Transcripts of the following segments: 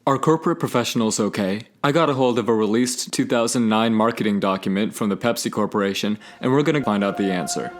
Are corporate professionals okay? I got a hold of a released 2009 marketing document from the Pepsi Corporation, and we're going to find out the answer.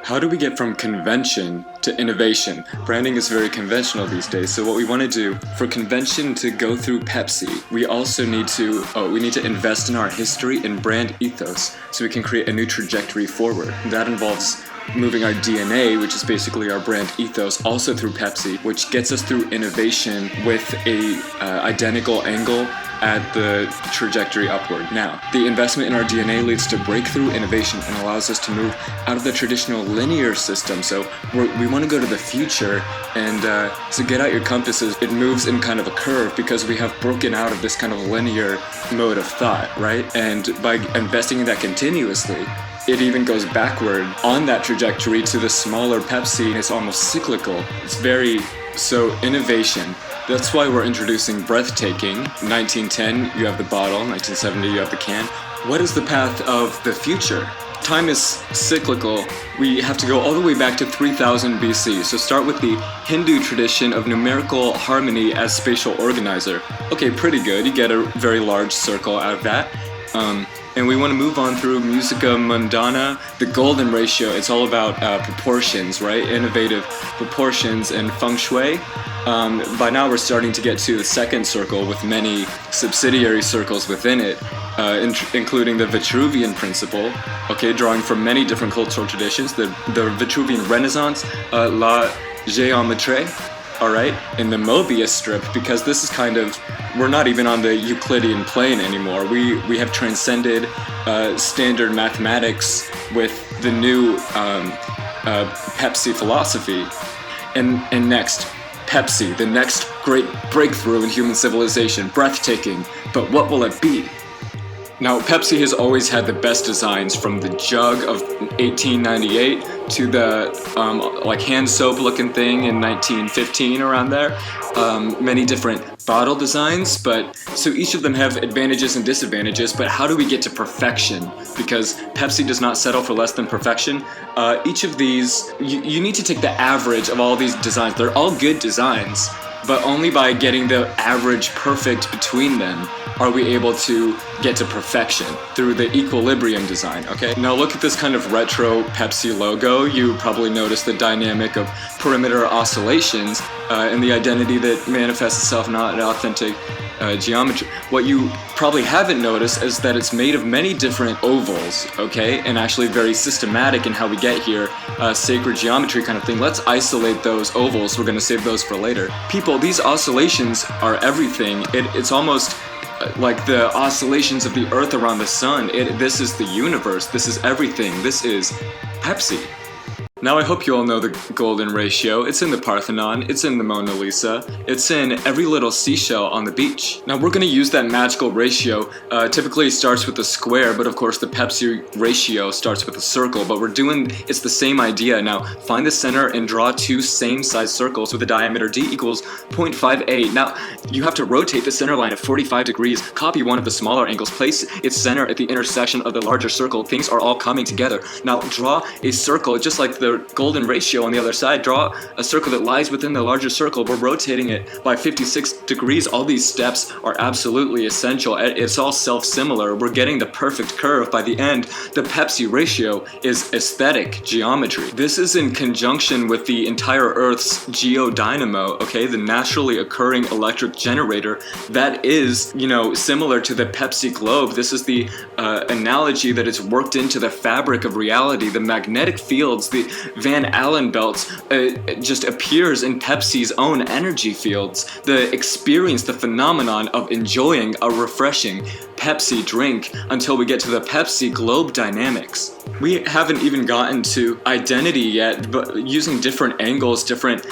How do we get from convention to innovation? Branding is very conventional these days, so what we want to do, for convention to go through Pepsi, we also need to invest in our history and brand ethos so we can create a new trajectory forward. That involves moving our DNA, which is basically our brand ethos, also through Pepsi, which gets us through innovation with a identical angle at the trajectory upward. Now, the investment in our DNA leads to breakthrough innovation and allows us to move out of the traditional linear system. So we want to go to the future, and so get out your compasses. It moves in kind of a curve because we have broken out of this kind of linear mode of thought, right? And by investing in that continuously, it even goes backward on that trajectory to the smaller Pepsi. It's almost cyclical. So innovation. That's why we're introducing breathtaking. 1910, you have the bottle. 1970, you have the can. What is the path of the future? Time is cyclical. We have to go all the way back to 3000 BC. So start with the Hindu tradition of numerical harmony as spatial organizer. Okay, pretty good. You get a very large circle out of that. And we want to move on through Musica Mundana, the golden ratio. It's all about proportions, right? Innovative proportions and feng shui. By now we're starting to get to the second circle with many subsidiary circles within it, including the Vitruvian principle, okay, drawing from many different cultural traditions, the Vitruvian Renaissance, La Géométrie, all right, in the Mobius strip, because this is kind of, we're not even on the Euclidean plane anymore. We have transcended standard mathematics with the new Pepsi philosophy. And next, Pepsi, the next great breakthrough in human civilization, breathtaking, but what will it be? Now, Pepsi has always had the best designs, from the jug of 1898 to the like hand soap looking thing in 1915, around there. Many different bottle designs, but so each of them have advantages and disadvantages, but how do we get to perfection? Because Pepsi does not settle for less than perfection. Each of these, you need to take the average of all these designs. They're all good designs, but only by getting the average perfect between them are we able to get to perfection through the equilibrium design, okay? Now look at this kind of retro Pepsi logo. You probably noticed the dynamic of perimeter oscillations and the identity that manifests itself in an authentic geometry. What you probably haven't noticed is that it's made of many different ovals, okay? And actually very systematic in how we get here, sacred geometry kind of thing. Let's isolate those ovals. We're gonna save those for later. People, these oscillations are everything. It's almost like the oscillations of the earth around the sun. This is the universe. This is everything. This is Pepsi. Now I hope you all know the golden ratio. It's in the Parthenon, it's in the Mona Lisa, it's in every little seashell on the beach. Now we're going to use that magical ratio. Typically it starts with a square, but of course the Pepsi ratio starts with a circle, but it's the same idea. Now find the center and draw two same size circles with a diameter d equals 0.58. Now you have to rotate the center line at 45 degrees, copy one of the smaller angles, place its center at the intersection of the larger circle. Things are all coming together. Now draw a circle just like the golden ratio on the other side. Draw a circle that lies within the larger circle. We're rotating it by 56 degrees. All these steps are absolutely essential. It's all self-similar. We're getting the perfect curve by the end. The Pepsi ratio is aesthetic geometry. This is in conjunction with the entire Earth's geodynamo, okay, the naturally occurring electric generator that is, similar to the Pepsi globe. This is the analogy that it's worked into the fabric of reality. The magnetic fields, the Van Allen belts just appears in Pepsi's own energy fields. The experience, the phenomenon of enjoying a refreshing Pepsi drink until we get to the Pepsi globe dynamics. We haven't even gotten to identity yet, but using different angles, different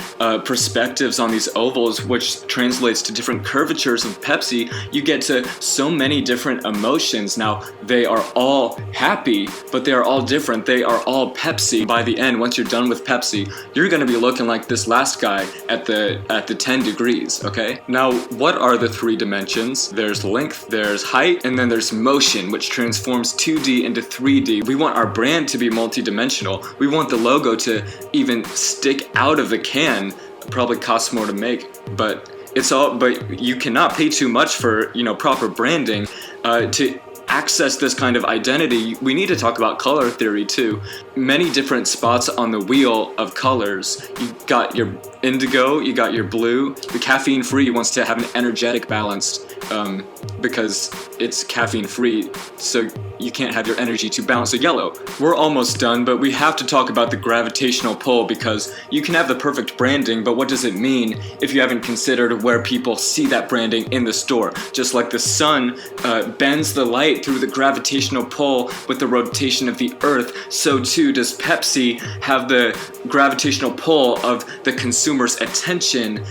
perspectives on these ovals, which translates to different curvatures of Pepsi, you get to so many different emotions. Now, they are all happy, but they are all different. They are all Pepsi. By the end, once you're done with Pepsi, you're gonna be looking like this last guy at the 10 degrees, okay? Now, what are the three dimensions? There's length, there's height, and then there's motion, which transforms 2D into 3D. We want our brand to be multi-dimensional. We want the logo to even stick out of the can. Probably costs more to make, but It's all, but you cannot pay too much for, proper branding to access this kind of identity. We need to talk about color theory too. Many different spots on the wheel of colors. You got your indigo, you got your blue. The caffeine free wants to have an energetic balance because it's caffeine free, so you can't have your energy too balanced. So yellow. We're almost done, but we have to talk about the gravitational pull, because you can have the perfect branding, but what does it mean if you haven't considered where people see that branding in the store? Just like the sun bends the light through the gravitational pull with the rotation of the earth, so too does Pepsi have the gravitational pull of the consumer's attention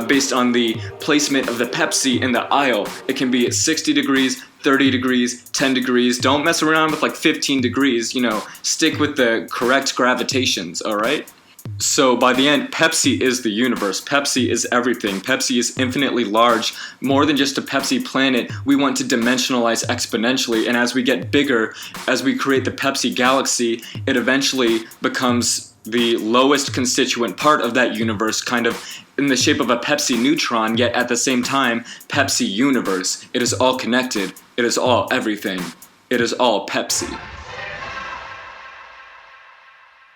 based on the placement of the Pepsi in the aisle. It can be at 60 degrees, 30 degrees, 10 degrees. Don't mess around with like 15 degrees, stick with the correct gravitations, all right? So by the end, Pepsi is the universe. Pepsi is everything. Pepsi is infinitely large, more than just a Pepsi planet. We want to dimensionalize exponentially, and as we get bigger, as we create the Pepsi galaxy, it eventually becomes the lowest constituent part of that universe, kind of in the shape of a Pepsi neutron, yet at the same time, Pepsi universe. It is all connected. It is all everything. It is all Pepsi.